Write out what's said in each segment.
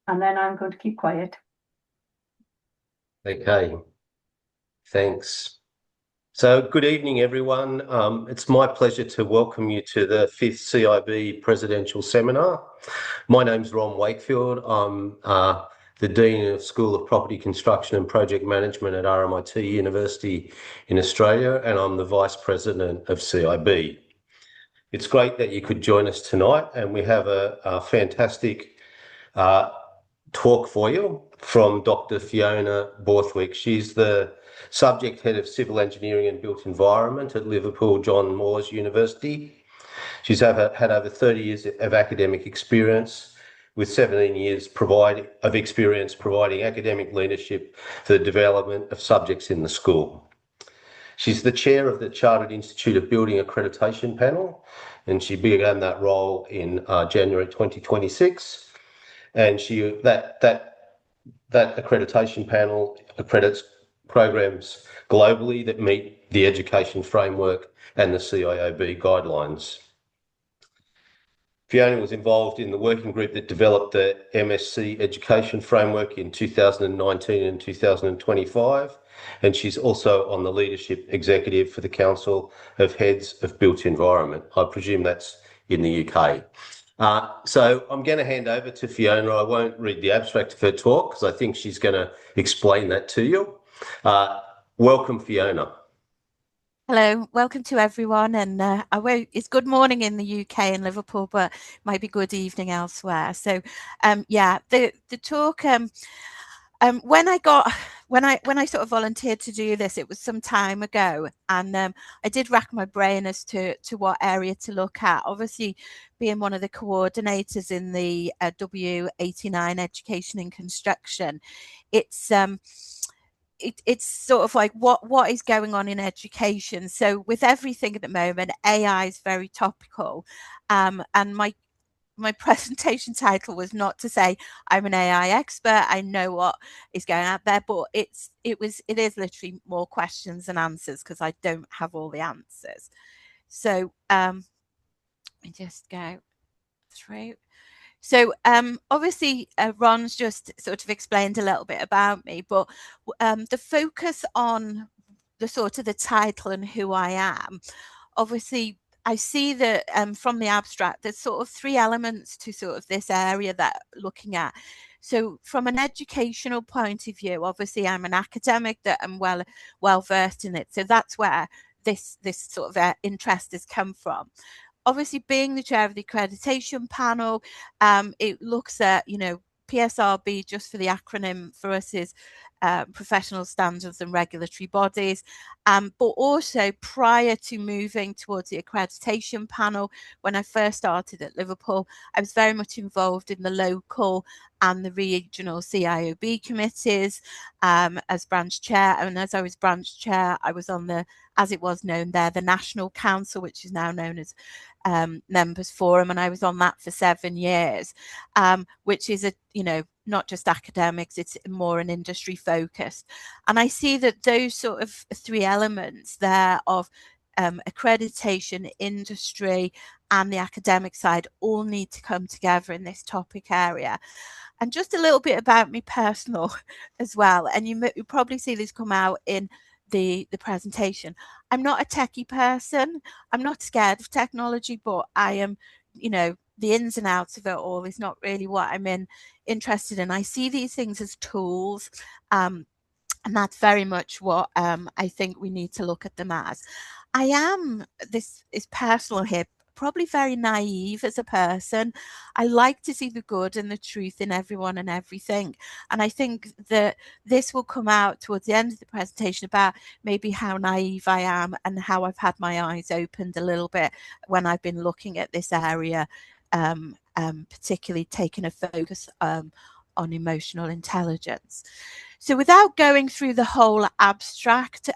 and then I'm going to keep quiet. Okay, thanks. So good evening, everyone. It's my pleasure to welcome you to the 5th CIB Presidential Seminar. My name's Ron Wakefield. I'm the Dean of School of Property Construction and Project Management at RMIT University in Australia, and I'm the Vice President of CIB. It's great that you could join us tonight, and we have a fantastic talk for you from Dr. Fiona Borthwick. She's the Subject Head of Civil Engineering and Built Environment at Liverpool John Moores University. She's had over 30 years of academic experience, with 17 years of experience providing academic leadership for the development of subjects in the school. She's the chair of the Chartered Institute of Building Accreditation Panel, and she began that role in January 2026. And that accreditation panel accredits programs globally that meet the education framework and the CIOB guidelines. Fiona was involved in the working group that developed the MSc education framework in 2019 and 2025, and she's also on the leadership executive for the Council of Heads of Built Environment. I presume that's in the UK. So I'm going to hand over to Fiona. I won't read the abstract of her talk because I think she's going to explain that to you. Welcome, Fiona. Hello, welcome to everyone. And it's good morning in the UK and Liverpool, but might be good evening elsewhere. So, yeah, the talk. When I sort of volunteered to do this, it was some time ago, and I did rack my brain as to what area to look at. Obviously, being one of the coordinators in the W89 Education and Construction, it's sort of like what is going on in education. So with everything at the moment, AI is very topical, and my presentation title was not to say I'm an AI expert, I know what is going out there, but it is literally more questions than answers because I don't have all the answers. So let me just go through. So obviously Ron's just sort of explained a little bit about me, but the focus on the sort of the title and who I am, obviously I see that from the abstract, there's sort of three elements to sort of this area that looking at. So from an educational point of view, obviously I'm an academic that I'm well versed in it. So that's where this sort of interest has come from. Obviously, being the chair of the accreditation panel, it looks at, PSRB, just for the acronym for us, is professional standards and regulatory bodies. But also prior to moving towards the accreditation panel, when I first started at Liverpool, I was very much involved in the local and the regional CIOB committees as branch chair. And as I was branch chair, I was on as it was known there, the National Council, which is now known as Members Forum, and I was on that for 7 years, which is not just academics, it's more an industry focused. And I see that those sort of three elements there of accreditation, industry, and the academic side all need to come together in this topic area. And just a little bit about me personal as well, and you probably see this come out in the presentation. I'm not a techie person. I'm not scared of technology, but I am, the ins and outs of it all is not really what I'm interested in. I see these things as tools, and that's very much what I think we need to look at them as. This is personal here, probably very naive as a person. I like to see the good and the truth in everyone and everything. And I think that this will come out towards the end of the presentation about maybe how naive I am and how I've had my eyes opened a little bit when I've been looking at this area, particularly taking a focus on emotional intelligence. So without going through the whole abstract,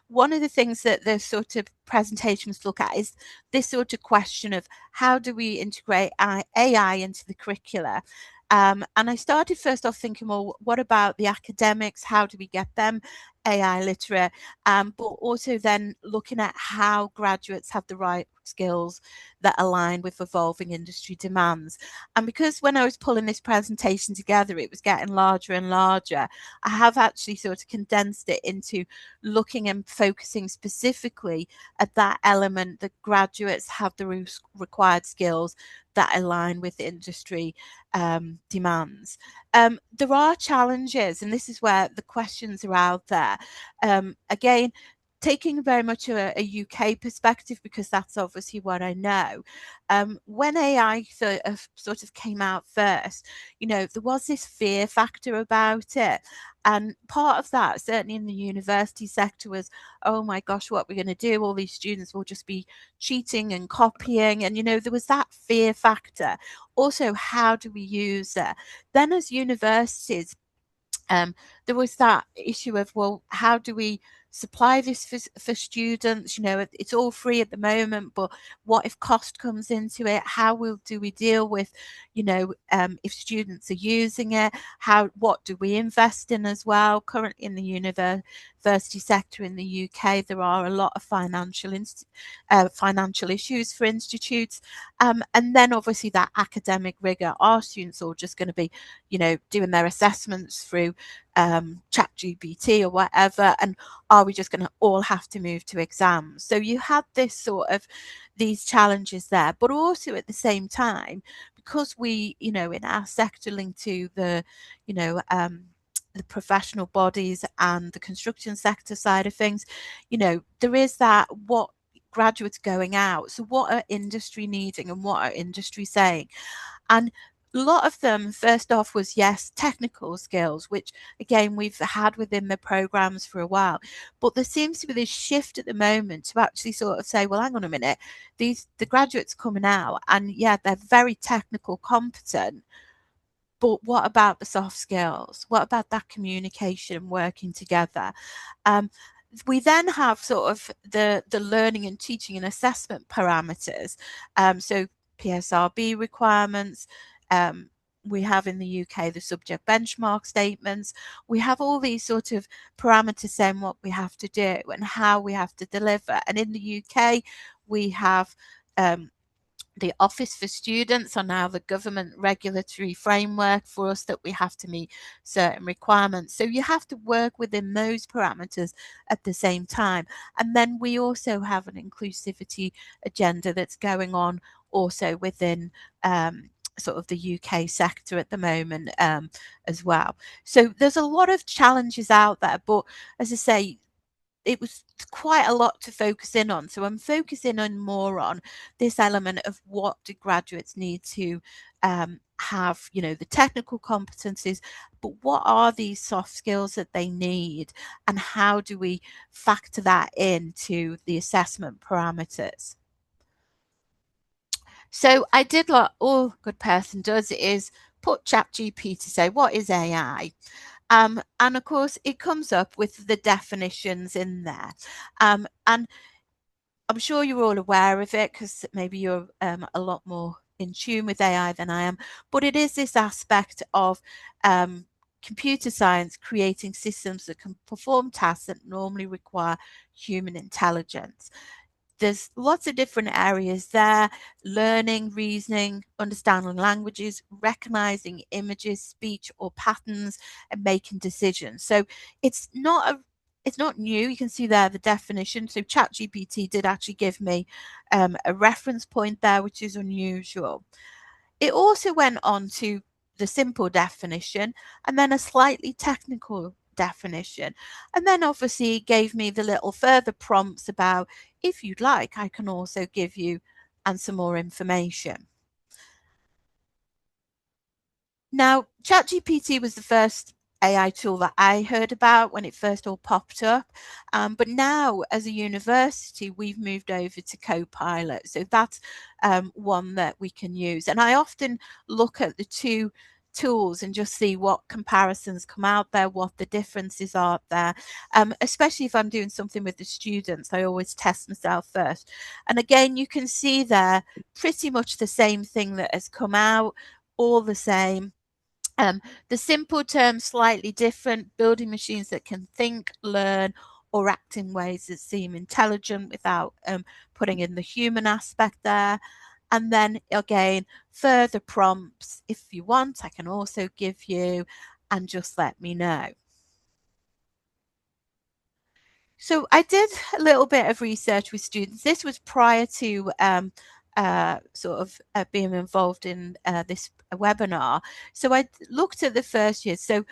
one of the things that the sort of presentations look at is this sort of question of how do we integrate AI into the curricula? And I started first off thinking, well, what about the academics? How do we get them AI literate? But also then looking at how graduates have the right skills that align with evolving industry demands. And because when I was pulling this presentation together, it was getting larger and larger, I have actually sort of condensed it into looking and focusing specifically at that element that graduates have the required skills that align with industry demands. There are challenges, and this is where the questions are out there. Again, taking very much a UK perspective, because that's obviously what I know. When AI sort of came out first, there was this fear factor about it. And part of that, certainly in the university sector, was, oh my gosh, what we're going to do? All these students will just be cheating and copying. And, there was that fear factor. Also, how do we use it? Then as universities, there was that issue of, well, how do we supply this for students? It's all free at the moment, but what if cost comes into it? Do we deal with, if students are using it? What do we invest in as well? Currently in the university sector in the UK, there are a lot of financial issues for institutes. And then obviously that academic rigor. Are students all just going to be, doing their assessments through ChatGPT or whatever, and are we just going to all have to move to exams? So you had these challenges there, but also at the same time, because we, in our sector linked to the professional bodies and the construction sector side of things, there is that, what graduates going out, so what are industry needing and what are industry saying? And a lot of them, first off, was, yes, technical skills, which again we've had within the programs for a while, but there seems to be this shift at the moment to actually sort of say, well, hang on a minute, the graduates coming out, and yeah, they're very technical competent, but what about the soft skills? What about that communication and working together? We then have sort of the learning and teaching and assessment parameters. So PSRB requirements. We have in the UK the subject benchmark statements. We have all these sort of parameters saying what we have to do and how we have to deliver. And in the UK, we have the Office for Students are now the government regulatory framework for us, that we have to meet certain requirements. So you have to work within those parameters at the same time. And then we also have an inclusivity agenda that's going on also within sort of the UK sector at the moment as well. So there's a lot of challenges out there, but as I say, it was quite a lot to focus in on. So I'm focusing on more on this element of, what do graduates need to have, the technical competencies, but what are these soft skills that they need, and how do we factor that into the assessment parameters? So I did what all good person does, is put ChatGPT to say, what is AI? And of course, it comes up with the definitions in there. And I'm sure you're all aware of it, because maybe you're a lot more in tune with AI than I am. But it is this aspect of computer science creating systems that can perform tasks that normally require human intelligence. There's lots of different areas there: learning, reasoning, understanding languages, recognizing images, speech or patterns, and making decisions. So it's not new. You can see there the definition. So ChatGPT did actually give me a reference point there, which is unusual. It also went on to the simple definition, and then a slightly technical definition. And then obviously gave me the little further prompts about, if you'd like, I can also give you and some more information. Now, ChatGPT was the first AI tool that I heard about when it first all popped up. But now as a university, we've moved over to Copilot. So that's one that we can use. And I often look at the two tools and just see what comparisons come out there, what the differences are there. Especially if I'm doing something with the students, I always test myself first. And again, you can see there pretty much the same thing that has come out, all the same. The simple term, slightly different, building machines that can think, learn, or act in ways that seem intelligent without putting in the human aspect there. And then again, further prompts, if you want, I can also give you, and just let me know. So I did a little bit of research with students. This was prior to being involved in this webinar. So I looked at the first year. So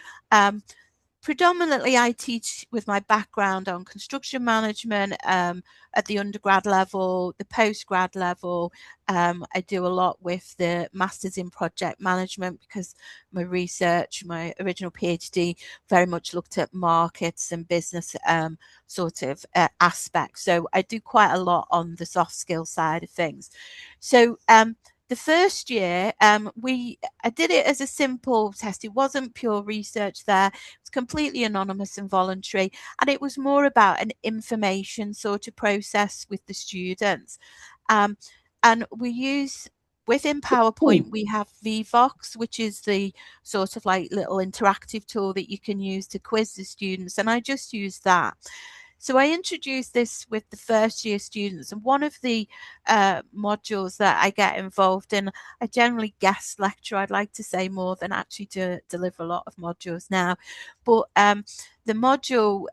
predominantly I teach with my background on construction management at the undergrad level, the postgrad level. I do a lot with the Masters in Project Management because my research, my original PhD, very much looked at markets and business aspects. So I do quite a lot on the soft skill side of things. So the first year, I did it as a simple test. It wasn't pure research there. It was completely anonymous and voluntary. And it was more about an information sort of process with the students. And we use, within PowerPoint, we have Vvox, which is the sort of like little interactive tool that you can use to quiz the students. And I just use that. So I introduced this with the first year students, and one of the modules that I get involved in, I generally guest lecture. I'd like to say more than actually to deliver a lot of modules now. But the module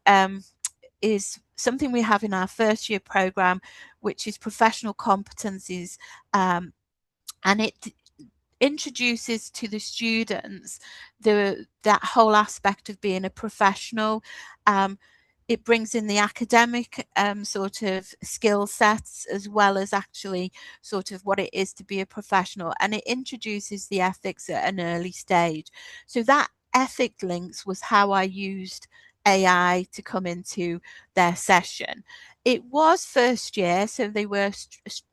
is something we have in our first year program, which is professional competencies. And it introduces to the students that whole aspect of being a professional. It brings in the academic sort of skill sets as well as actually sort of what it is to be a professional, and it introduces the ethics at an early stage. So that ethic links was how I used AI to come into their session. It was first year, so they were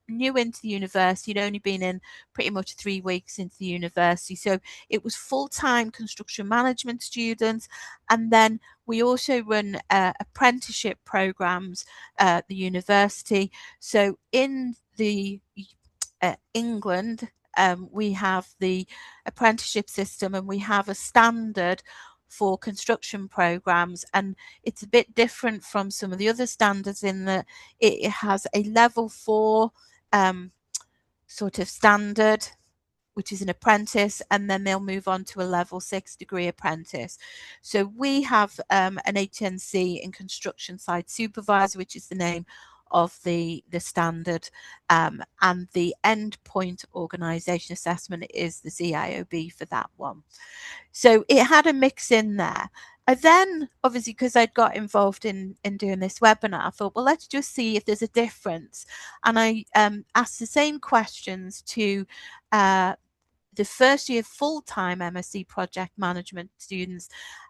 new into the university. You'd only been in pretty much 3 weeks into the university. So it was full-time construction management students. And then we also run apprenticeship programs at the university. So in the England, we have the apprenticeship system, and we have a standard for construction programs, and it's a bit different from some of the other standards in that it has a level 4 sort of standard, which is an apprentice, and then they'll move on to a level 6 degree apprentice. So we have an HNC in construction site supervisor, which is the name of the standard, and the endpoint organisation assessment is the CIOB for that one. So it had a mix in there. And then, obviously, because I'd got involved in doing this webinar, I thought, well, let's just see if there's a difference. And I asked the same questions to the first year full-time MSc project management students,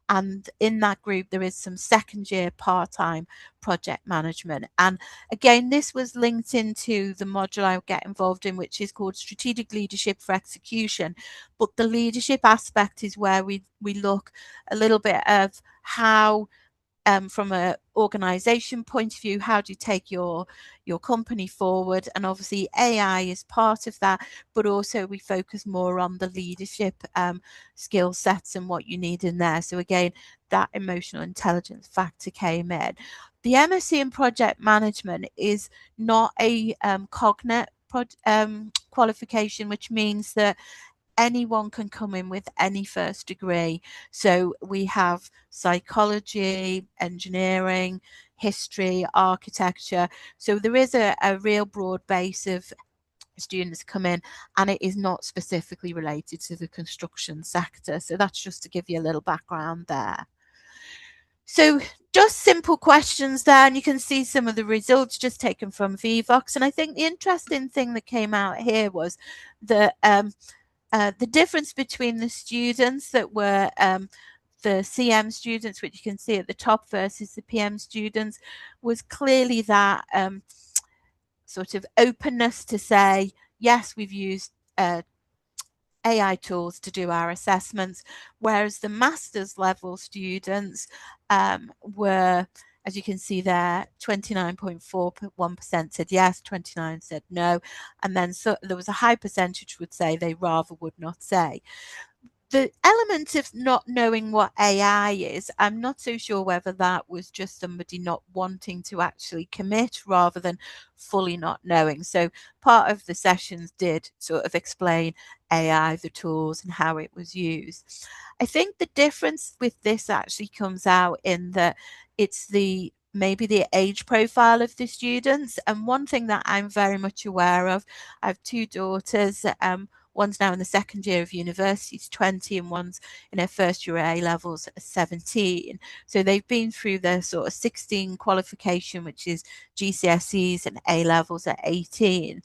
and in that group there is some second year part-time project management. And again, this was linked into the module I get involved in, which is called Strategic Leadership for Execution. But the leadership aspect is where we look a little bit of how from an organization point of view, how do you take your company forward? And obviously AI is part of that, but also we focus more on the leadership skill sets and what you need in there. So again, that emotional intelligence factor came in. The MSc in project management is not a cognate qualification, which means that anyone can come in with any first degree. So we have psychology, engineering, history, architecture. So there is a real broad base of students come in, and it is not specifically related to the construction sector. So that's just to give you a little background there. So just simple questions there, and you can see some of the results just taken from Vvox. And I think the interesting thing that came out here was that the difference between the students that were the CM students, which you can see at the top, versus the PM students, was clearly that sort of openness to say, yes, we've used AI tools to do our assessments, whereas the master's level students were, as you can see there, 29.41% said yes, 29 said no, and then so there was a high percentage would say they rather would not say. The element of not knowing what AI is, I'm not so sure whether that was just somebody not wanting to actually commit rather than fully not knowing. So part of the sessions did sort of explain AI, the tools, and how it was used. I think the difference with this actually comes out in that it's maybe the age profile of the students. And one thing that I'm very much aware of, I have two daughters, one's now in the second year of university, she's 20, and one's in her first year A levels at 17. So they've been through their sort of 16 qualification, which is GCSEs, and A levels at 18.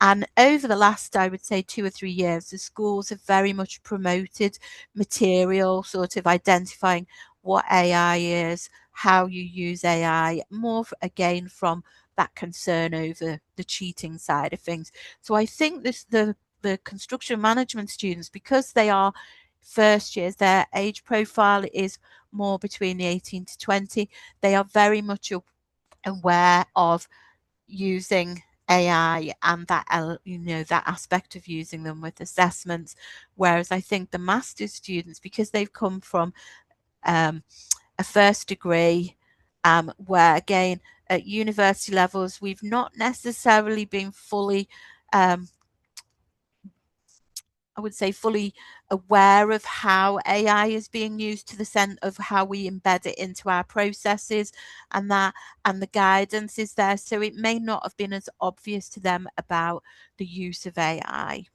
And over the last, I would say, 2 or 3 years, the schools have very much promoted material, sort of identifying what AI is, how you use AI, more again from that concern over the cheating side of things. So I think the construction management students, because they are first years, their age profile is more between the 18 to 20. They are very much aware of using AI and that that aspect of using them with assessments, whereas I think the master's students, because they've come from a first degree, where again at university levels we've not necessarily been fully I would say fully aware of how AI is being used, to the sense of how we embed it into our processes, and the guidance is there. So it may not have been as obvious to them about the use of AI.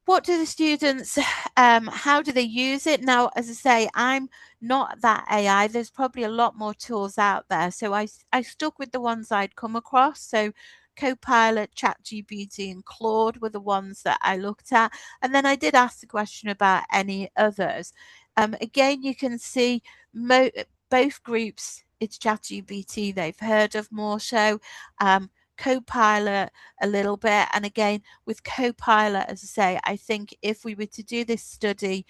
What do the students, how do they use it? Now, as I say, I'm not that AI. There's probably a lot more tools out there. So I stuck with the ones I'd come across. So Copilot, ChatGPT, and Claude were the ones that I looked at. And then I did ask the question about any others. Again, you can see both groups, it's ChatGPT they've heard of more so. Copilot a little bit, and again with Copilot, as I say, I think if we were to do this study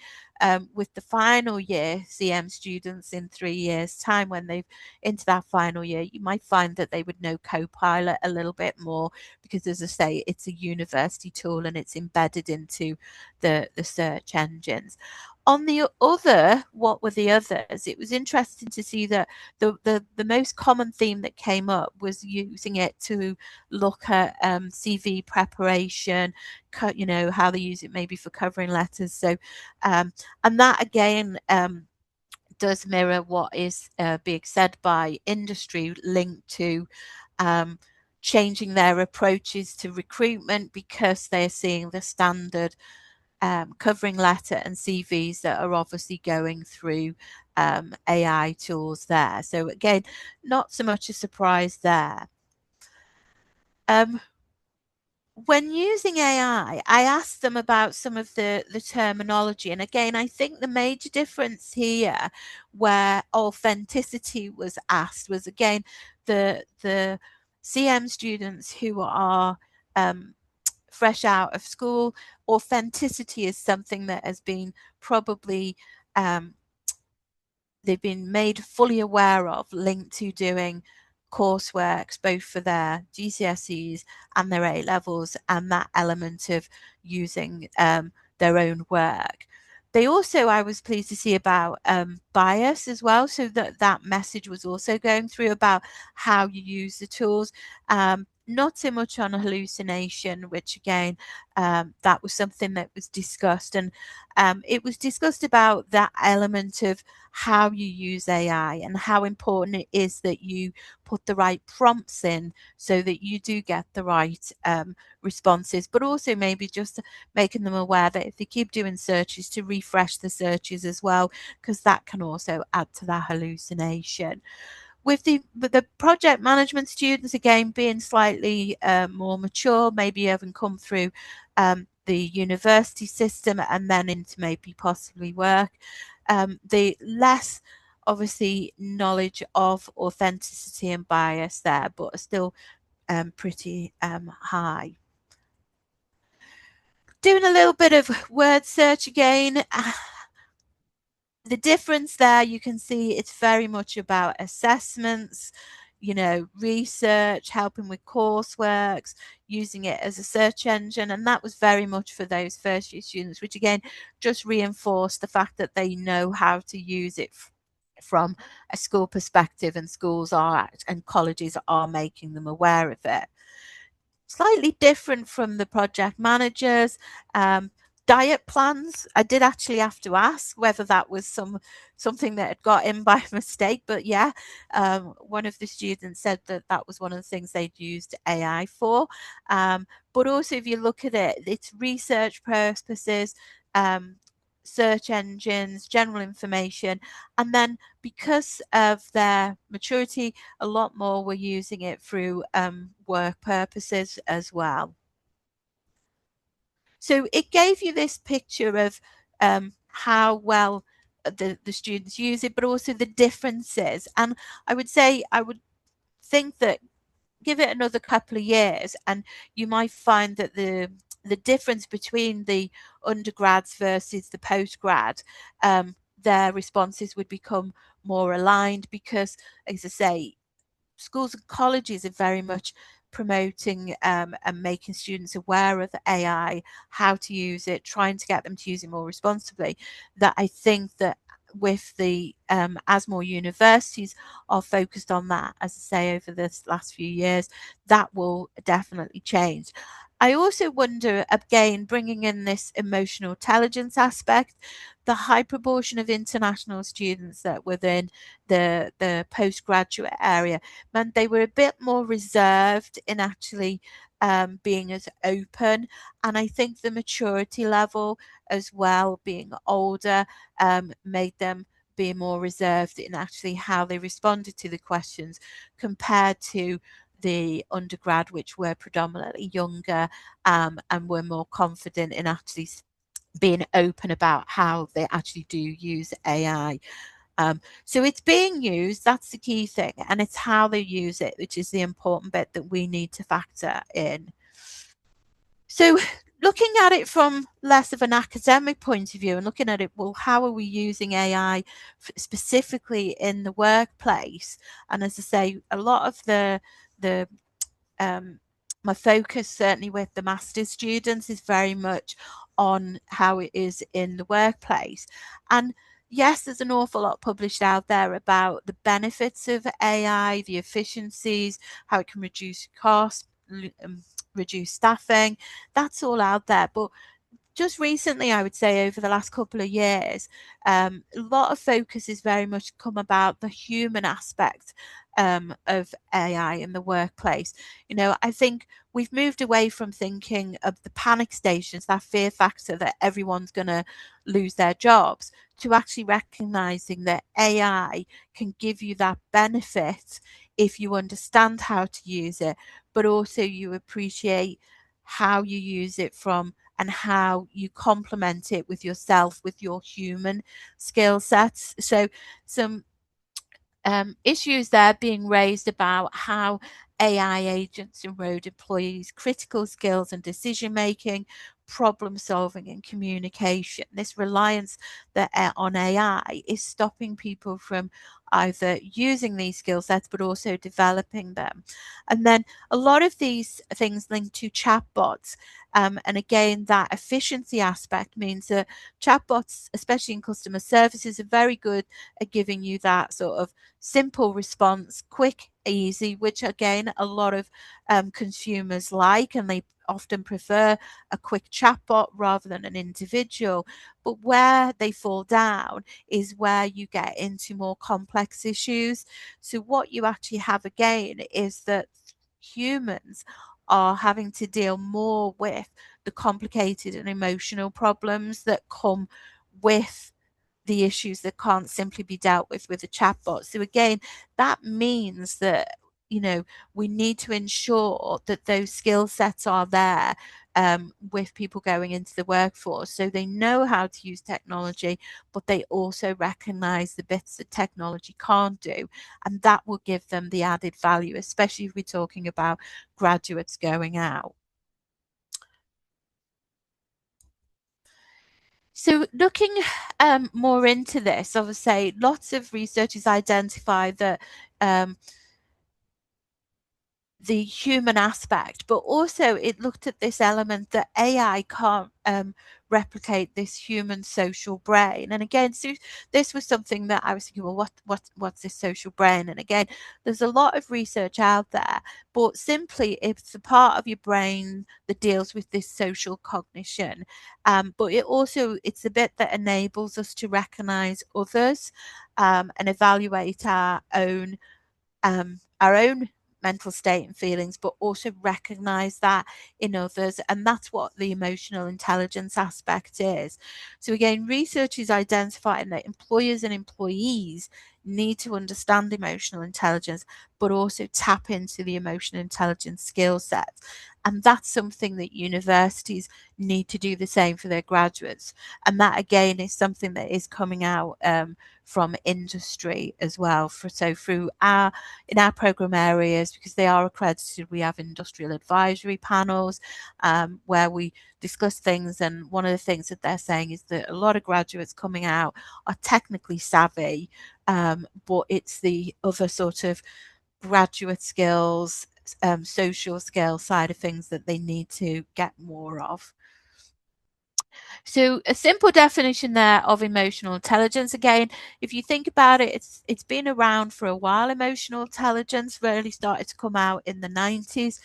with the final year CM students in 3 years time, when they've into that final year, you might find that they would know Copilot a little bit more, because as I say, it's a university tool and it's embedded into the search engines. On the other, what were the others? It was interesting to see that the most common theme that came up was using it to look at CV preparation, how they use it maybe for covering letters. So, and that again does mirror what is being said by industry, linked to changing their approaches to recruitment, because they're seeing the standard covering letter and CVs that are obviously going through AI tools there. So again, not so much a surprise there. When using AI, I asked them about some of the terminology. And again, I think the major difference here, where authenticity was asked, was again the CM students who are fresh out of school. Authenticity is something that has been probably they've been made fully aware of, linked to doing coursework both for their GCSEs and their A levels, and that element of using their own work. They also, I was pleased to see about bias as well, so that message was also going through about how you use the tools. Not so much on hallucination, which again, that was something that was discussed, and it was discussed about that element of how you use AI and how important it is that you put the right prompts in so that you do get the right responses, but also maybe just making them aware that if they keep doing searches, to refresh the searches as well, because that can also add to that hallucination. With the project management students, again, being slightly more mature, maybe having come through the university system and then into maybe possibly work, the less obviously knowledge of authenticity and bias there, but are still pretty high. Doing a little bit of word search again. The difference there, you can see it's very much about assessments. research, helping with coursework, using it as a search engine. And that was very much for those first year students, which again just reinforced the fact that they know how to use it from a school perspective, and schools are and colleges are making them aware of it. Slightly different from the project managers. Diet plans, I did actually have to ask whether that was something that had got in by mistake, but yeah, one of the students said that that was one of the things they'd used AI for. But also, if you look at it, it's research purposes, search engines, general information, and then because of their maturity, a lot more were using it through work purposes as well. So it gave you this picture of how well the students use it, but also the differences. And I would think that give it another couple of years and you might find that the difference between the undergrads versus the postgrad, their responses would become more aligned, because, as I say, schools and colleges are very much promoting and making students aware of AI, how to use it, trying to get them to use it more responsibly. That I think that with the as more universities are focused on that, as I say, over this last few years, that will definitely change. I also wonder, again, bringing in this emotional intelligence aspect, the high proportion of international students that within the postgraduate area meant they were a bit more reserved in actually being as open. And I think the maturity level as well, being older, made them be more reserved in actually how they responded to the questions, compared to the undergrad, which were predominantly younger and were more confident in actually being open about how they actually do use AI. So it's being used, that's the key thing, and it's how they use it, which is the important bit that we need to factor in. So looking at it from less of an academic point of view and looking at it, well, how are we using AI specifically in the workplace? And as I say, a lot of the my focus, certainly with the master's students, is very much on how it is in the workplace. And yes, there's an awful lot published out there about the benefits of AI, the efficiencies, how it can reduce costs, reduce staffing. That's all out there. But just recently, I would say over the last couple of years, a lot of focus is very much come about the human aspect of AI in the workplace. I think we've moved away from thinking of the panic stations, that fear factor that everyone's going to lose their jobs, to actually recognizing that AI can give you that benefit if you understand how to use it, but also you appreciate how you use it from and how you complement it with yourself, with your human skill sets. So some issues there being raised about how AI agents erode employees' critical skills and decision making, problem solving, and communication. This reliance on AI is stopping people from either using these skill sets but also developing them. And then a lot of these things linked to chatbots. And again, that efficiency aspect means that chatbots, especially in customer services, are very good at giving you that sort of simple response, quick, easy, which again, a lot of consumers like, and they often prefer a quick chatbot rather than an individual. But where they fall down is where you get into more complex issues. So what you actually have again is that humans are having to deal more with the complicated and emotional problems that come with the issues that can't simply be dealt with a chatbot. So again, that means that we need to ensure that those skill sets are there with people going into the workforce, so they know how to use technology, but they also recognize the bits that technology can't do, and that will give them the added value, especially if we're talking about graduates going out. So looking more into this, obviously, lots of researchers identify that the human aspect, but also it looked at this element that AI can't replicate this human social brain. And again, so this was something that I was thinking, well, what's this social brain? And again, there's a lot of research out there, but simply it's the part of your brain that deals with this social cognition. But it's the bit that enables us to recognize others and evaluate our own mental state and feelings, but also recognize that in others. And that's what the emotional intelligence aspect is. So again, research is identifying that employers and employees need to understand emotional intelligence, but also tap into the emotional intelligence skill sets. And that's something that universities need to do the same for their graduates. And that again is something that is coming out from industry as well. Through in our program areas, because they are accredited, we have industrial advisory panels where we discuss things. And one of the things that they're saying is that a lot of graduates coming out are technically savvy, but it's the other sort of graduate skills, social skill side of things that they need to get more of. So a simple definition there of emotional intelligence. Again, if you think about it, it's been around for a while. Emotional intelligence really started to come out in the 90s.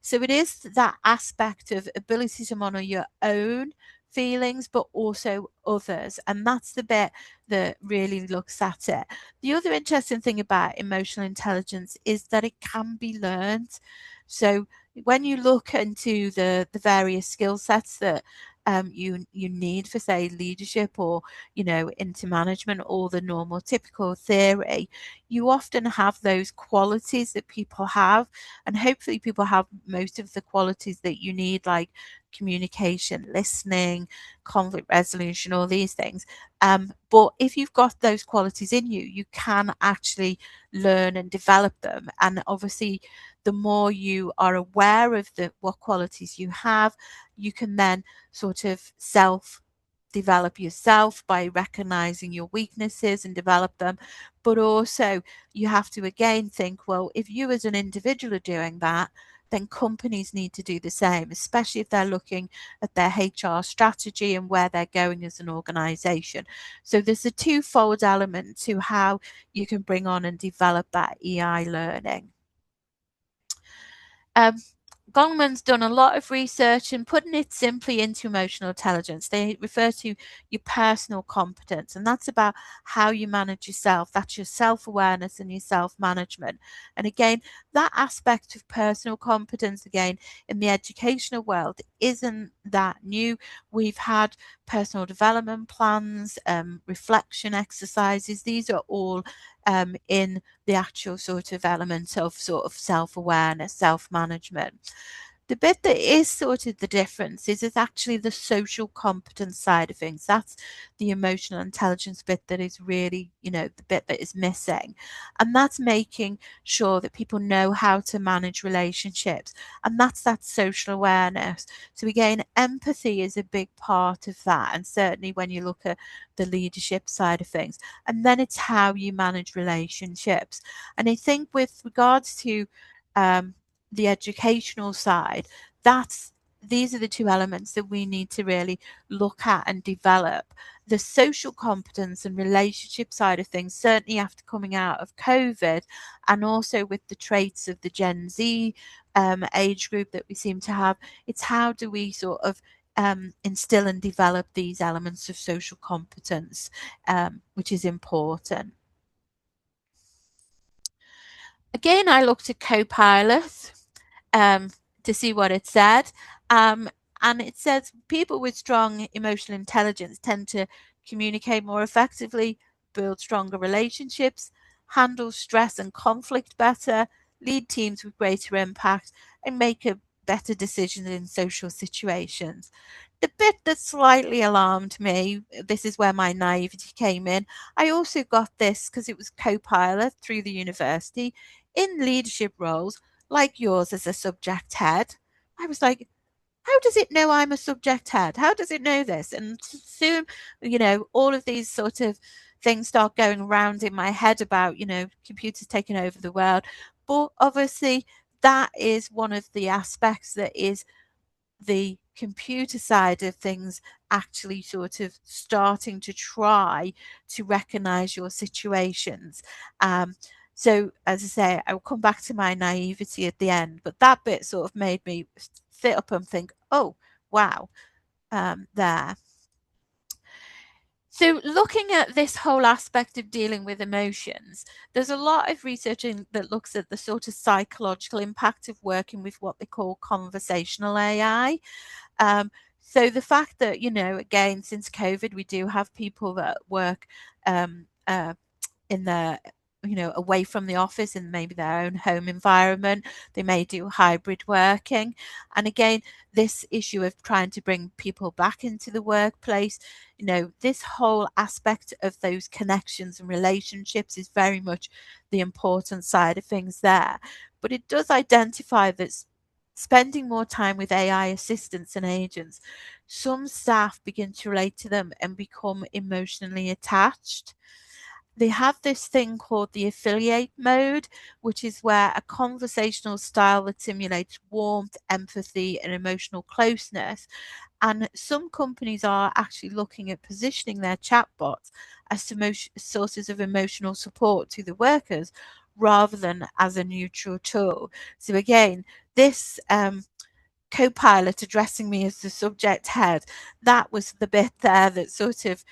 So it is that aspect of ability to monitor your own feelings, but also others. And that's the bit that really looks at it. The other interesting thing about emotional intelligence is that it can be learned. So when you look into the various skill sets that you need for, say, leadership or into management, or the normal typical theory, you often have those qualities that people have, and hopefully people have most of the qualities that you need, like communication, listening, conflict resolution, all these things. But if you've got those qualities in you, you can actually learn and develop them. And obviously, the more you are aware of what qualities you have, you can then sort of develop yourself by recognizing your weaknesses and develop them. But also you have to again think, well, if you as an individual are doing that, then companies need to do the same, especially if they're looking at their HR strategy and where they're going as an organization. So there's a twofold element to how you can bring on and develop that EI learning. Goleman's done a lot of research, and putting it simply into emotional intelligence, they refer to your personal competence, and that's about how you manage yourself. That's your self-awareness and your self-management. And again, that aspect of personal competence, again, in the educational world, isn't that new. We've had personal development plans, reflection exercises. These are all in the actual sort of element of sort of self-awareness, self-management. The bit that is sort of the difference is actually the social competence side of things. That's the emotional intelligence bit that is really, the bit that is missing. And that's making sure that people know how to manage relationships. And that's that social awareness. So again, empathy is a big part of that. And certainly when you look at the leadership side of things, and then it's how you manage relationships. And I think with regards to the educational side, these are the two elements that we need to really look at and develop. The social competence and relationship side of things, certainly after coming out of COVID, and also with the traits of the Gen Z age group that we seem to have, it's how do we sort of instill and develop these elements of social competence, which is important. Again, I looked at Copilot to see what it said. And it says people with strong emotional intelligence tend to communicate more effectively, build stronger relationships, handle stress and conflict better, lead teams with greater impact, and make a better decisions in social situations. The bit that slightly alarmed me, this is where my naivety came in. I also got this because it was Copilot through the university in leadership roles like yours as a subject head. I was like, how does it know I'm a subject head? How does it know this? And soon, all of these sort of things start going around in my head about, computers taking over the world. But obviously, that is one of the aspects that is the computer side of things actually sort of starting to try to recognize your situations. So as I say, I'll come back to my naivety at the end, but that bit sort of made me sit up and think, oh, wow, there. So looking at this whole aspect of dealing with emotions, there's a lot of research that looks at the sort of psychological impact of working with what they call conversational AI. So the fact that, again, since COVID, we do have people that work in their away from the office in maybe their own home environment. They may do hybrid working. And again, this issue of trying to bring people back into the workplace, this whole aspect of those connections and relationships is very much the important side of things there. But it does identify that spending more time with AI assistants and agents, some staff begin to relate to them and become emotionally attached. They have this thing called the affiliate mode, which is where a conversational style that simulates warmth, empathy, and emotional closeness. And some companies are actually looking at positioning their chatbots as sources of emotional support to the workers rather than as a neutral tool. So again, this Copilot addressing me as the subject head, that was the bit there that sort of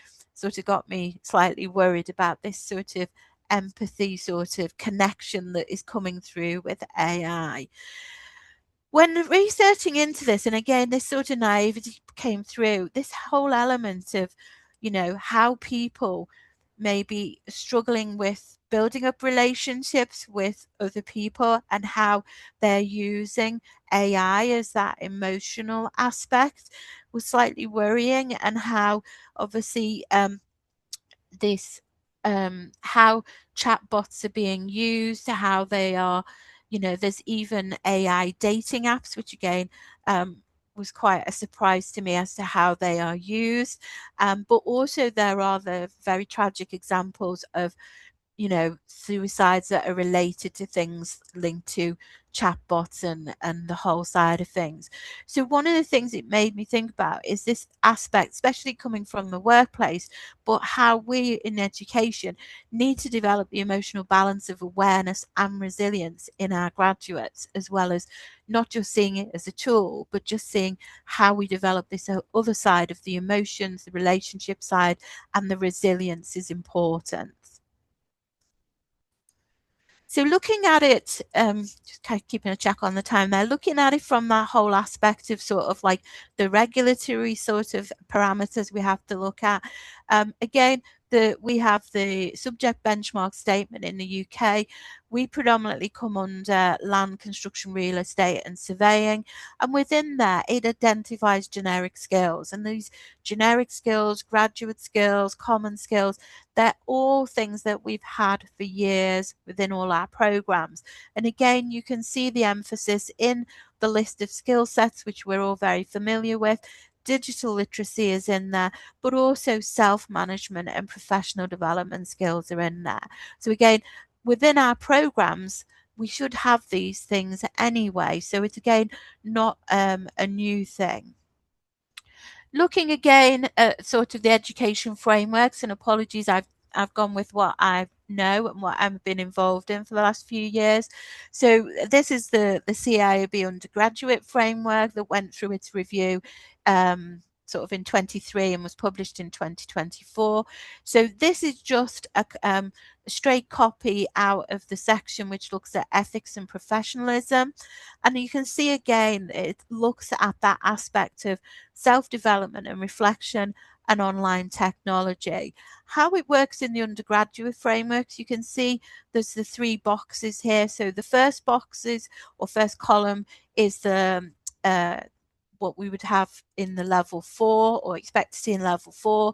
got me slightly worried about this sort of empathy sort of connection that is coming through with AI. When researching into this, and again, this sort of naivety came through, this whole element of, how people may be struggling with building up relationships with other people and how they're using AI as that emotional aspect was slightly worrying, and how obviously this how chatbots are being used, how they are, there's even AI dating apps, which again was quite a surprise to me as to how they are used. But also there are the very tragic examples of suicides that are related to things linked to chatbots and the whole side of things. So one of the things it made me think about is this aspect, especially coming from the workplace, but how we in education need to develop the emotional balance of awareness and resilience in our graduates, as well as not just seeing it as a tool, but just seeing how we develop this other side of the emotions, the relationship side, and the resilience is important. So looking at it, just kind of keeping a check on the time there, looking at it from that whole aspect of sort of like the regulatory sort of parameters we have to look at. Again, we have the subject benchmark statement in the UK. We predominantly come under land, construction, real estate and surveying. And within there, it identifies generic skills. And these generic skills, graduate skills, common skills, they're all things that we've had for years within all our programs. And again, you can see the emphasis in the list of skill sets, which we're all very familiar with. Digital literacy is in there, but also self-management and professional development skills are in there. So again, within our programs, we should have these things anyway. So it's again not a new thing. Looking again at sort of the education frameworks, and apologies, I've gone with what I know and what I've been involved in for the last few years. So this is the CIOB undergraduate framework that went through its review sort of in 23 and was published in 2024. So this is just a straight copy out of the section which looks at ethics and professionalism. And you can see again, it looks at that aspect of self-development and reflection and online technology. How it works in the undergraduate frameworks, you can see there's the three boxes here. So the first boxes or first column is the what we would have in the level 4 or expect to see in level 4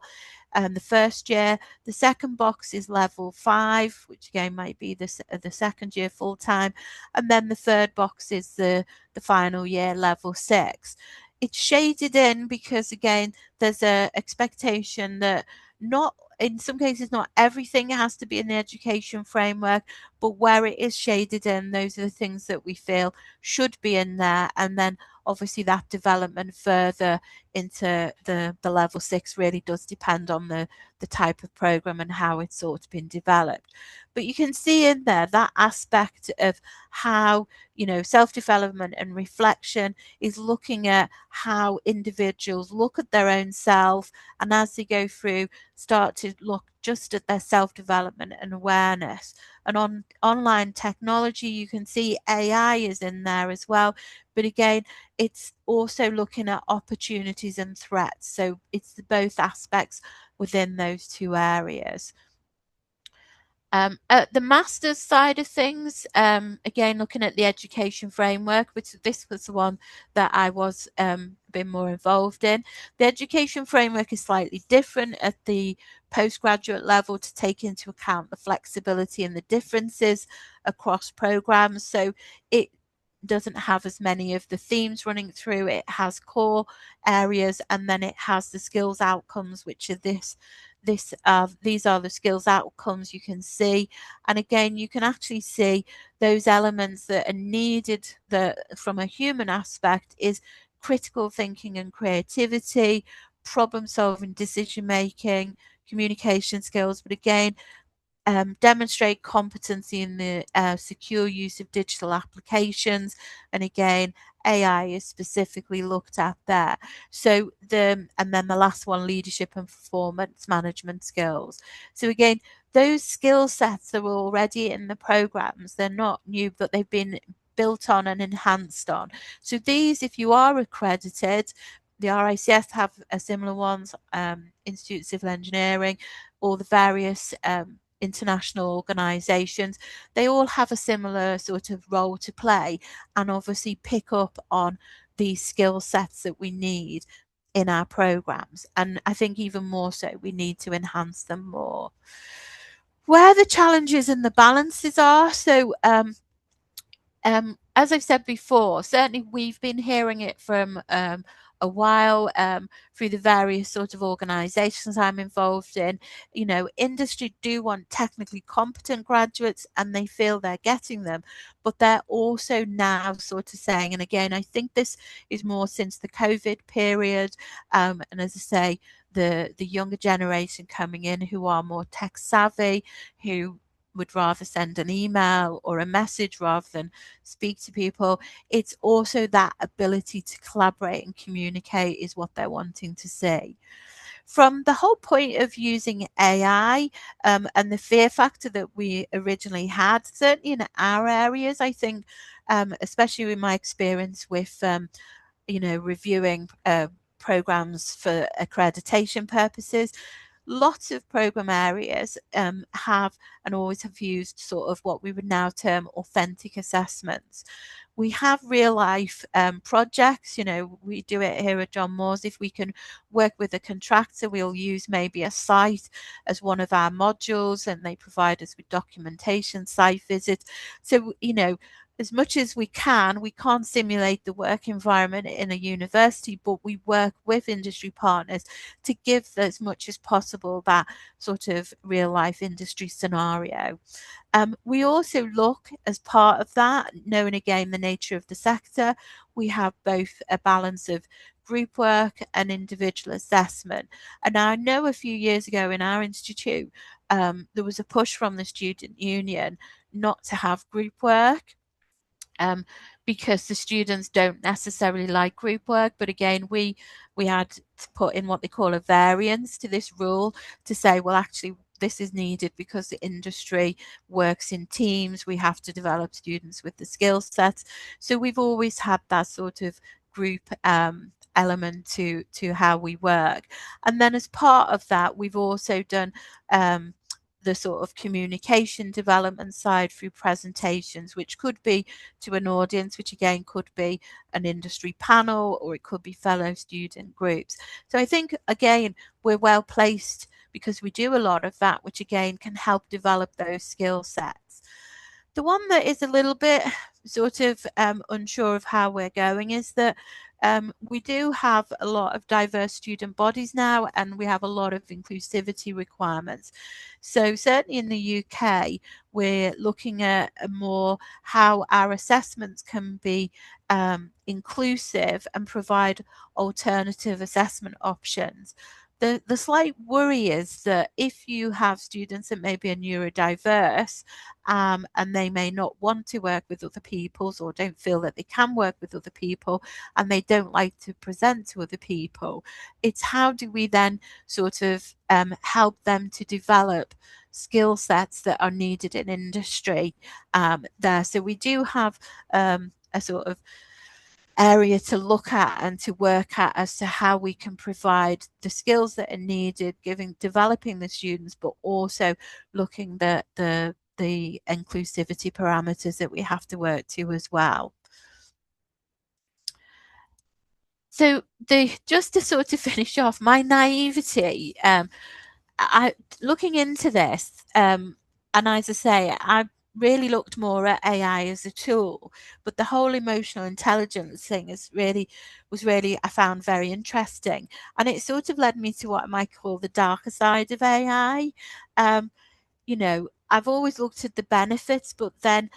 the first year. The second box is level 5, which again might be the second year full time, and then the third box is the final year, level 6. It's shaded in because again there's a expectation that not in some cases, not everything has to be in the education framework, but where it is shaded in, those are the things that we feel should be in there. And then obviously that development further into the level 6 really does depend on the type of program and how it's sort of been developed. But you can see in there that aspect of how, you know, self-development and reflection is looking at how individuals look at their own self, and as they go through, start to look just at their self-development and awareness. And on online technology, you can see AI is in there as well. But again, it's also looking at opportunities and threats. So it's both aspects within those two areas. At the master's side of things, again, looking at the education framework, which this was the one that I was been more involved in. The education framework is slightly different at the postgraduate level to take into account the flexibility and the differences across programs. So it doesn't have as many of the themes running through. It has core areas, and then it has the skills outcomes, which are these are the skills outcomes you can see. And again, you can actually see those elements that are needed from a human aspect is critical thinking and creativity, problem solving, decision making, communication skills. But again, demonstrate competency in the secure use of digital applications. And again, AI is specifically looked at there. So and then the last one, leadership and performance management skills. So again, those skill sets are already in the programs. They're not new, but they've been built on and enhanced on. So these, if you are accredited, the RICS have similar ones, Institute of Civil Engineering, or the various international organisations, they all have a similar sort of role to play, and obviously pick up on these skill sets that we need in our programs. And I think even more so, we need to enhance them more. Where the challenges and the balances are, so as I've said before, certainly we've been hearing it from a while through the various sort of organisations I'm involved in. You know, industry do want technically competent graduates, and they feel they're getting them, but they're also now sort of saying, and again, I think this is more since the COVID period, and as I say, the younger generation coming in who are more tech savvy, who would rather send an email or a message rather than speak to people. It's also that ability to collaborate and communicate is what they're wanting to see. From the whole point of using AI and the fear factor that we originally had, certainly in our areas, I think, especially in my experience with, reviewing programs for accreditation purposes, lots of program areas have and always have used sort of what we would now term authentic assessments. We have real life projects, you know, we do it here at John Moores. If we can work with a contractor, we'll use maybe a site as one of our modules, and they provide us with documentation, site visits. So, you know, as much as we can't simulate the work environment in a university, but we work with industry partners to give as much as possible that sort of real life industry scenario. We also look, as part of that, knowing again the nature of the sector, we have both a balance of group work and individual assessment. And I know a few years ago in our institute, there was a push from the student union not to have group work. Because the students don't necessarily like group work. But again, we had to put in what they call a variance to this rule to say, well, actually, this is needed because the industry works in teams. We have to develop students with the skill sets. So we've always had that sort of group element to how we work. And then as part of that, we've also done the sort of communication development side through presentations, which could be to an audience, which again could be an industry panel, or it could be fellow student groups. So I think, again, we're well placed because we do a lot of that, which again can help develop those skill sets. The one that is a little bit sort of unsure of how we're going is that we do have a lot of diverse student bodies now, and we have a lot of inclusivity requirements. So certainly in the UK, we're looking at more how our assessments can be inclusive and provide alternative assessment options. The slight worry is that if you have students that maybe are neurodiverse, and they may not want to work with other pupils or don't feel that they can work with other people, and they don't like to present to other people, it's how do we then sort of help them to develop skill sets that are needed in industry there. So we do have a sort of area to look at and to work at as to how we can provide the skills that are needed, developing the students, but also looking at the inclusivity parameters that we have to work to as well. So just to sort of finish off, my naivety, looking into this, and as I say, I really looked more at AI as a tool, but the whole emotional intelligence thing was really I found very interesting, and it sort of led me to what I might call the darker side of AI. You know, I've always looked at the benefits, but then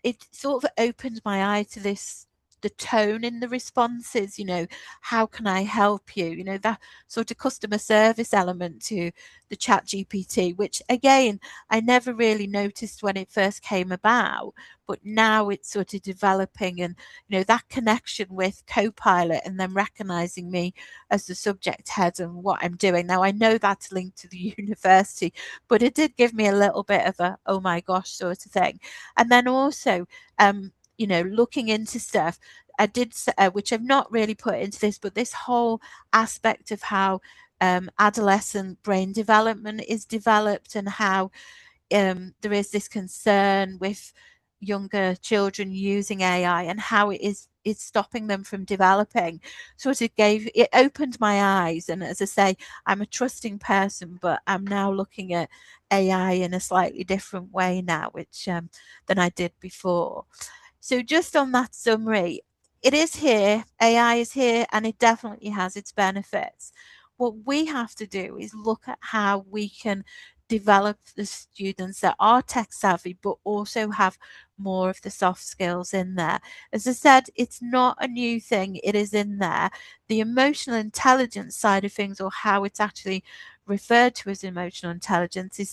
it sort of opened my eye to the tone in the responses, how can I help you? That sort of customer service element to the ChatGPT, which again, I never really noticed when it first came about, but now it's sort of developing, and that connection with Copilot and then recognizing me as the subject head and what I'm doing. Now I know that's linked to the university, but it did give me a little bit of a oh my gosh sort of thing. And then also looking into stuff, I did, which I've not really put into this, but this whole aspect of how adolescent brain development is developed, and how there is this concern with younger children using AI and how it's stopping them from developing. It opened my eyes, and as I say, I'm a trusting person, but I'm now looking at AI in a slightly different way now, which than I did before. So just on that summary, it is here, AI is here, and it definitely has its benefits. What we have to do is look at how we can develop the students that are tech savvy, but also have more of the soft skills in there. As I said, it's not a new thing, it is in there. The emotional intelligence side of things, or how it's actually referred to as emotional intelligence, is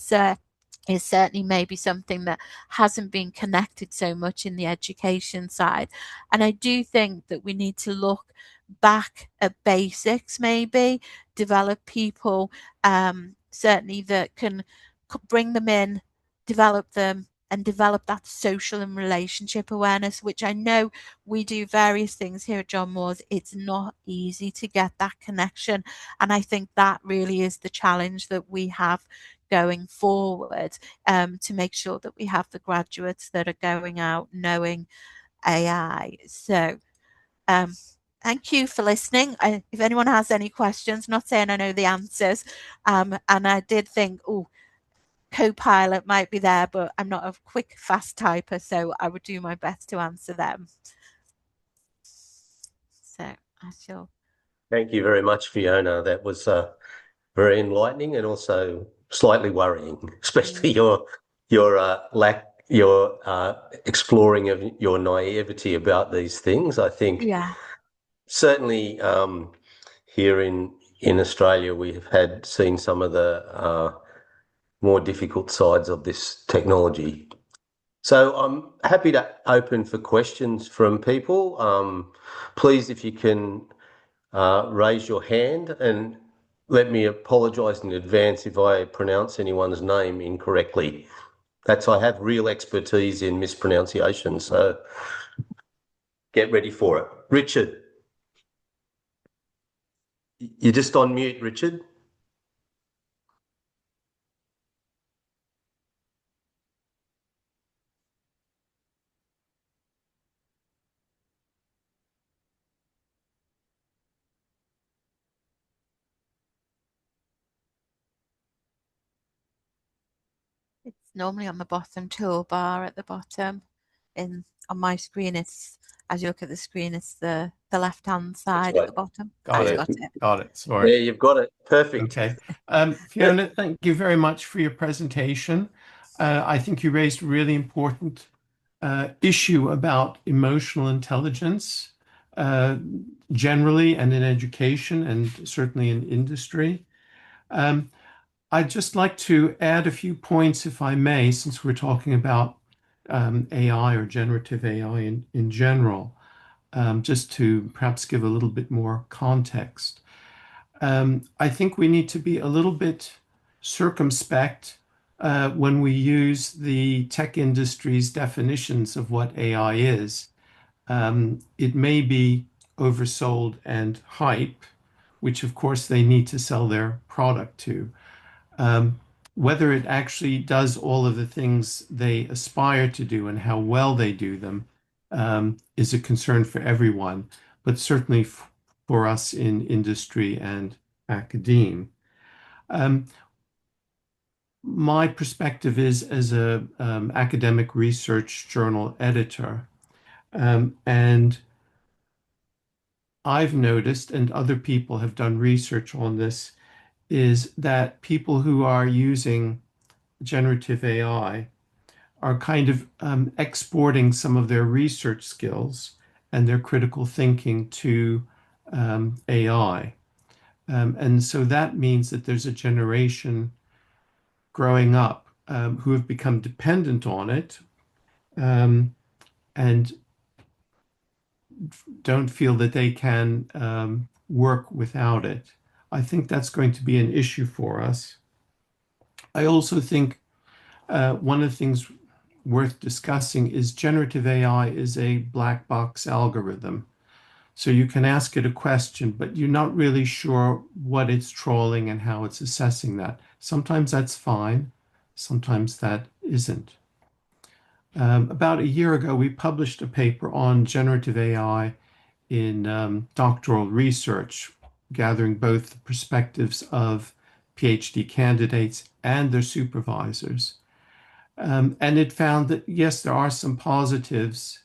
certainly maybe something that hasn't been connected so much in the education side. And I do think that we need to look back at basics, maybe develop people certainly that can bring them in, develop them, and develop that social and relationship awareness, which I know we do various things here at John Moores. It's not easy to get that connection. And I think that really is the challenge that we have going forward, to make sure that we have the graduates that are going out knowing AI. So thank you for listening. If anyone has any questions, not saying I know the answers, and I did think, oh, Copilot might be there, but I'm not a quick, fast typer, so I would do my best to answer them. So I shall. Thank you very much, Fiona. That was very enlightening and also slightly worrying, especially your exploring of your naivety about these things. I think certainly here in Australia we have seen some of the more difficult sides of this technology. So I'm happy to open for questions from people. Please, if you can raise your hand, and let me apologise in advance if I pronounce anyone's name incorrectly. I have real expertise in mispronunciation, so get ready for it. Richard, you're just on mute, Richard. It's normally on the bottom toolbar at the bottom. On my screen, it's, as you look at the screen, it's the the left-hand That's side at right. the bottom. Got I've it. got it. Got it. There Sorry. you've got it. Perfect. Okay. Fiona, thank you very much for your presentation. I think you raised a really important issue about emotional intelligence generally and in education and certainly in industry. I'd just like to add a few points, if I may, since we're talking about AI or generative AI in general, just to perhaps give a little bit more context. I think we need to be a little bit circumspect when we use the tech industry's definitions of what AI is. It may be oversold and hype, which of course they need to sell their product to. Um, Whether it actually does all of the things they aspire to do and how well they do them is a concern for everyone, but certainly for us in industry and academe. Um, my perspective is as a academic research journal editor, and I've noticed, and other people have done research on this, is that people who are using generative AI are kind of exporting some of their research skills and their critical thinking to AI. And so that means that there's a generation growing up who have become dependent on it and don't feel that they can work without it. I think that's going to be an issue for us. I also think one of the things worth discussing is generative AI is a black box algorithm. So you can ask it a question, but you're not really sure what it's trawling and how it's assessing that. Sometimes that's fine, sometimes that isn't. About a year ago, we published a paper on generative AI in doctoral research, gathering both the perspectives of PhD candidates and their supervisors. And it found that, yes, there are some positives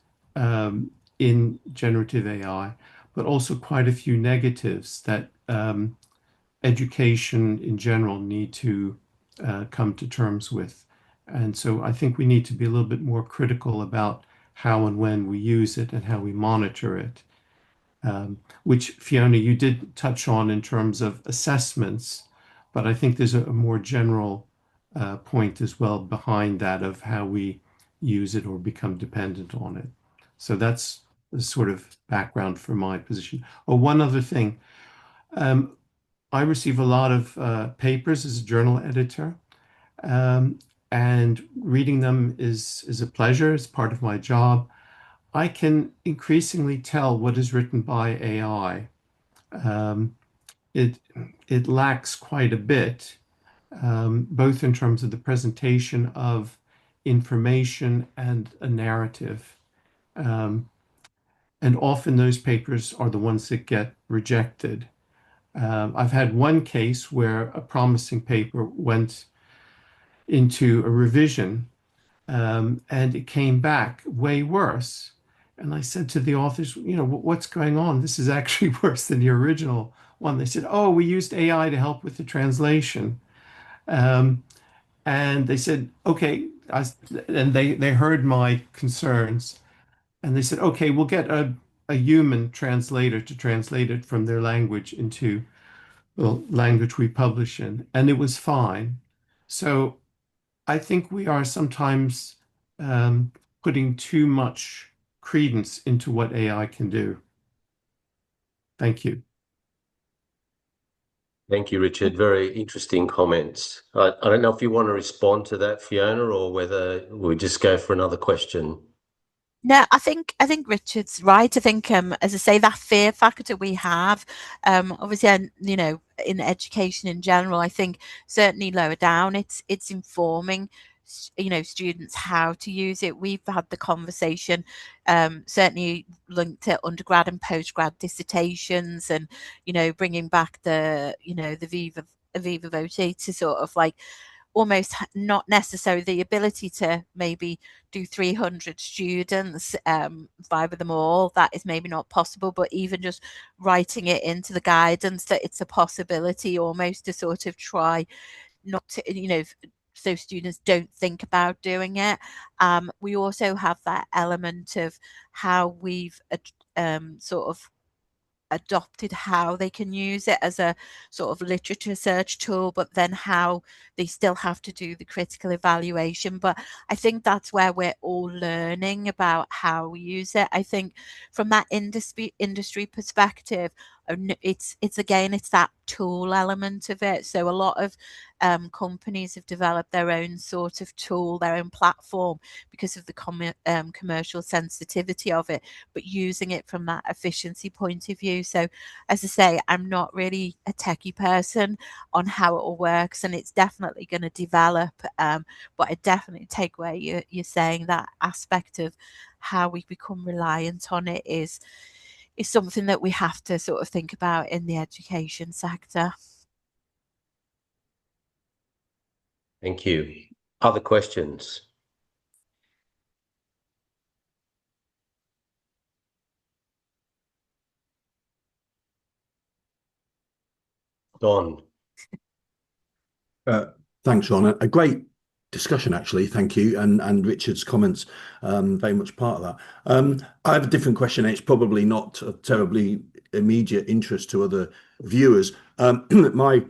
in generative AI, but also quite a few negatives that education in general need to come to terms with. And so I think we need to be a little bit more critical about how and when we use it and how we monitor it, which Fiona, you did touch on in terms of assessments, but I think there's a more general point as well behind that of how we use it or become dependent on it. So that's the sort of background for my position. Oh, one other thing. I receive a lot of papers as a journal editor, um, and reading them is a pleasure. It's part of my job. I can increasingly tell what is written by AI. Um, it it lacks quite a bit, both in terms of the presentation of information and a narrative. Um, and often those papers are the ones that get rejected. I've had one case where a promising paper went into a revision, and it came back way worse. And I said to the authors, what's going on? This is actually worse than the original one. They said, oh, we used AI to help with the translation. Um, and they said, okay, and they heard my concerns, and they said, okay, we'll get a human translator to translate it from their language into the language we publish in, and it was fine. So I think we are sometimes putting too much credence into what AI can do. Thank you. Thank you, Richard. Very interesting comments. I don't know if you want to respond to that, Fiona, or whether we just go for another question. No, I think Richard's right. I think, as I say, that fear factor we have, obviously, and in education in general, I think certainly lower down, it's informing, students how to use it. We've had the conversation, certainly linked to undergrad and postgrad dissertations, and bringing back the Viva Voce to sort of like almost not necessarily the ability to maybe do 300 students via them all. That is maybe not possible, but even just writing it into the guidance that it's a possibility, almost to sort of try not to, so students don't think about doing it. We also have that element of how we've sort of adopted how they can use it as a sort of literature search tool, but then how they still have to do the critical evaluation. But I think that's where we're all learning about how we use it. I think from that industry perspective, it's that tool element of it. So a lot of companies have developed their own sort of tool, their own platform, because of the commercial sensitivity of it, but using it from that efficiency point of view. So as I say, I'm not really a techie person on how it all works, and it's definitely going to develop, but I definitely take where you're saying that aspect of how we become reliant on it is something that we have to sort of think about in the education sector. Thank you. Other questions? Don. Thanks, Ron. A great discussion, actually. Thank you. And Richard's comments, very much part of that. I have a different question. It's probably not of terribly immediate interest to other viewers. My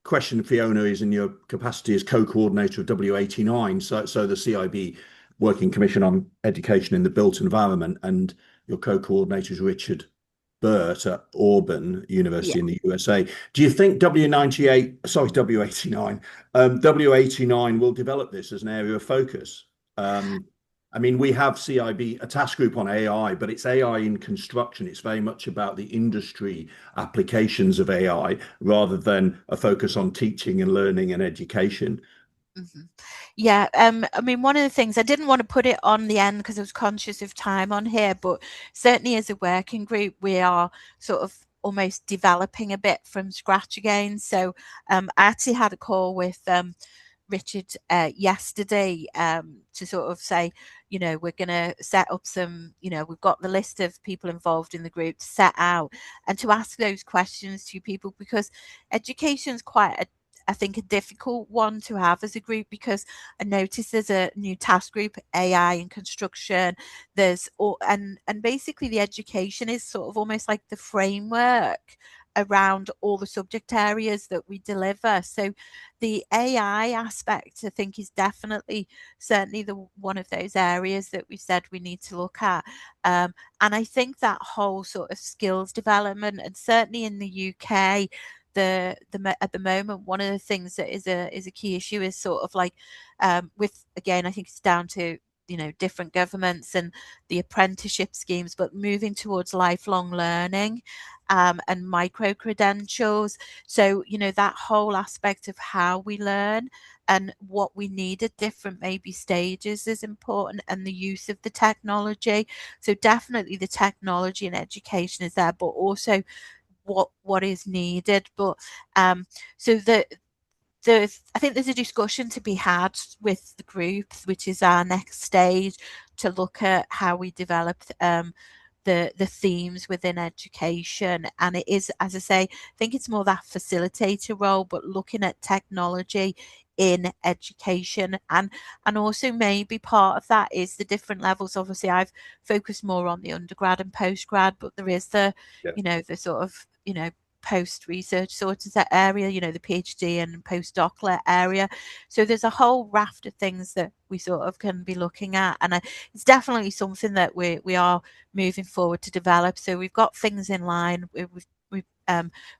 question, Fiona, is in your capacity as co-coordinator of W89, so the CIB Working Commission on Education in the Built Environment, and your co-coordinator is Richard Burt at Auburn University in the USA. Do you think W89 will develop this as an area of focus? I mean, we have CIB, a task group on AI, but it's AI in construction. It's very much about the industry applications of AI rather than a focus on teaching and learning and education. Mm-hmm. Yeah, I mean, one of the things I didn't want to put it on the end because I was conscious of time on here, but certainly as a working group, we are sort of almost developing a bit from scratch again. So I actually had a call with Richard yesterday to sort of say, we're going to set up some, we've got the list of people involved in the group to set out and to ask those questions to people, because education is quite I think a difficult one to have as a group, because I noticed there's a new task group, AI in construction. There's and basically the education is sort of almost like the framework around all the subject areas that we deliver. So the AI aspect, I think, is definitely certainly the one of those areas that we said we need to look at. And I think that whole sort of skills development, and certainly in the UK, at the moment, one of the things that is a key issue is sort of like with, again, I think it's down to different governments and the apprenticeship schemes, but moving towards lifelong learning and micro credentials. So that whole aspect of how we learn and what we need at different maybe stages is important, and the use of the technology. So definitely the technology in education is there, but also what is needed. But so I think there's a discussion to be had with the group, which is our next stage, to look at how we develop the themes within education. And it is, as I say, I think it's more that facilitator role, but looking at technology in education, and also maybe part of that is the different levels. Obviously I've focused more on the undergrad and postgrad, but there is the the sort of post research sort of that area, the PhD and postdoc area. So there's a whole raft of things that we sort of can be looking at, and it's definitely something that we are moving forward to develop. So we've got things in line with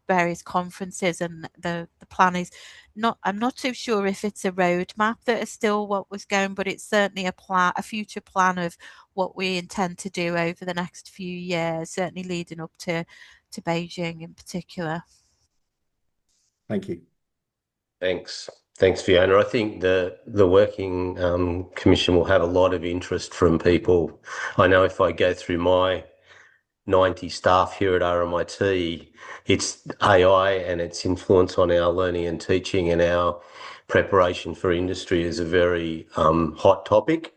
various conferences, and the plan is I'm not so sure if it's a roadmap that is still what was going, but it's certainly a future plan of what we intend to do over the next few years, certainly leading up to Beijing in particular. Thank you. Thanks, Fiona. I think the Working Commission will have a lot of interest from people. I know if I go through my 90 staff here at RMIT, it's AI and its influence on our learning and teaching and our preparation for industry is a very hot topic,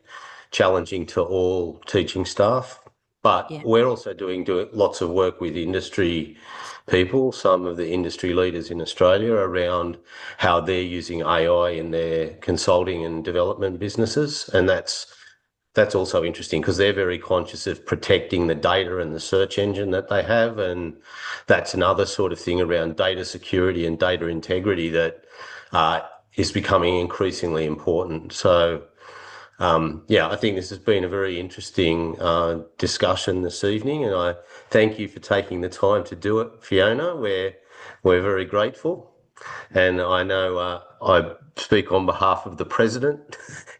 challenging to all teaching staff. But we're also doing lots of work with industry people, some of the industry leaders in Australia, around how they're using AI in their consulting and development businesses. And that's also interesting because they're very conscious of protecting the data and the search engine that they have. And that's another sort of thing around data security and data integrity that is becoming increasingly important. So, I think this has been a very interesting discussion this evening, and I thank you for taking the time to do it, Fiona. We're very grateful, and I know I speak on behalf of the president,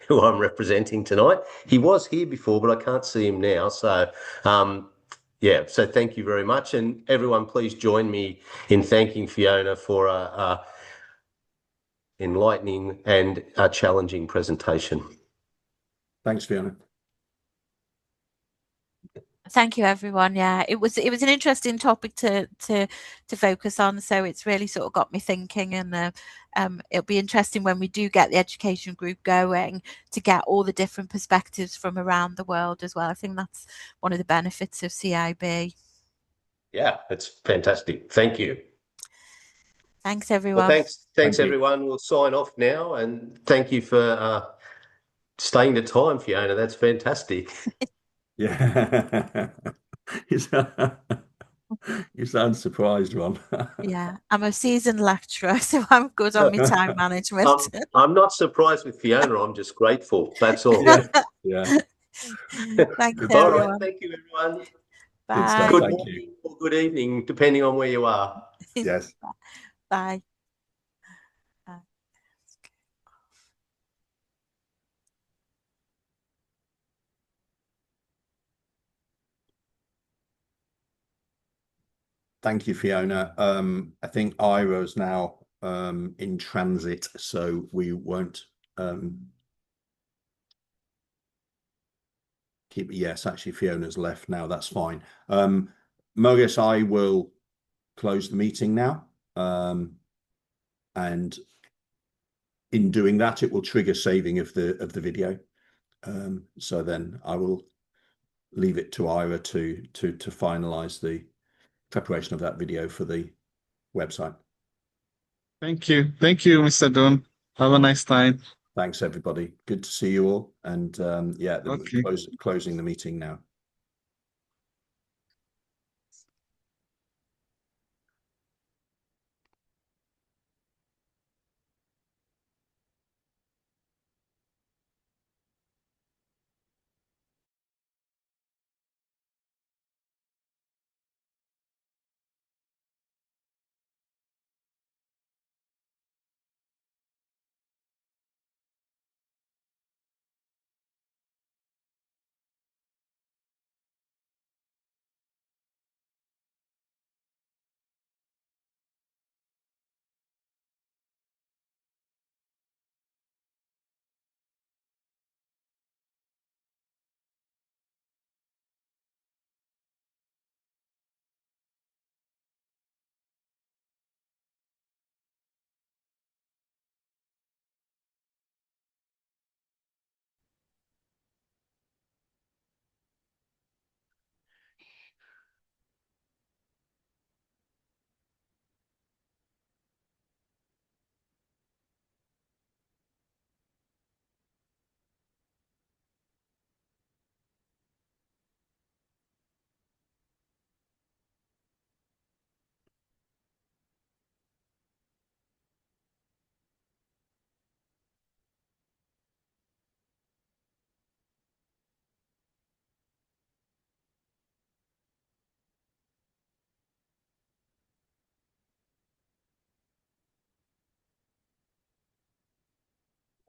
who I'm representing tonight. He was here before, but I can't see him now. So, so thank you very much, and everyone, please join me in thanking Fiona for a enlightening and a challenging presentation. Thanks, Fiona. Thank you, everyone. Yeah, it was an interesting topic to focus on. So it's really sort of got me thinking, and it'll be interesting when we do get the education group going to get all the different perspectives from around the world as well. I think that's one of the benefits of CIB. Yeah, it's fantastic. Thank you. Thanks, everyone. Well, thanks everyone. We'll sign off now, and thank you for staying the time, Fiona. That's fantastic. Yeah. You sound surprised, Ron. Yeah, I'm a seasoned lecturer, so I'm good on my time management. I'm not surprised with Fiona. I'm just grateful. That's all. Yeah. Thanks, All everyone. right. Thank you, everyone. Bye. Good stuff. Good Thank morning you. or good evening, depending on where you are. Yes. Bye. Thank you, Fiona. I think Ira's now in transit, so we won't keep. Yes, actually, Fiona's left now. That's fine. Mogus, I will close the meeting now, and in doing that, it will trigger saving of the video. So then I will leave it to Ira to finalize the preparation of that video for the website. Thank you, Mr. Dunn. Have a nice time. Thanks, everybody. Good to see you all. And Okay. Closing the meeting now.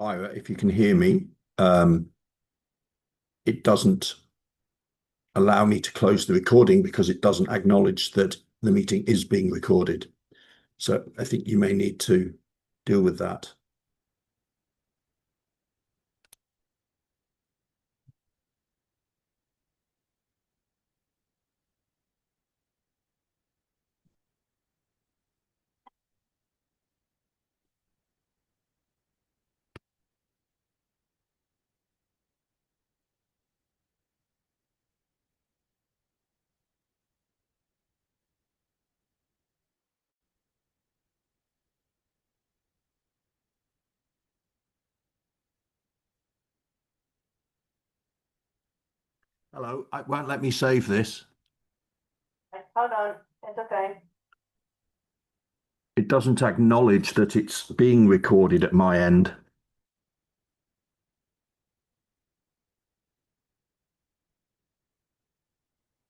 Ira, if you can hear me, it doesn't allow me to close the recording because it doesn't acknowledge that the meeting is being recorded. So I think you may need to deal with that. Hello, it won't let me save this. Hold on, it's okay. It doesn't acknowledge that it's being recorded at my end.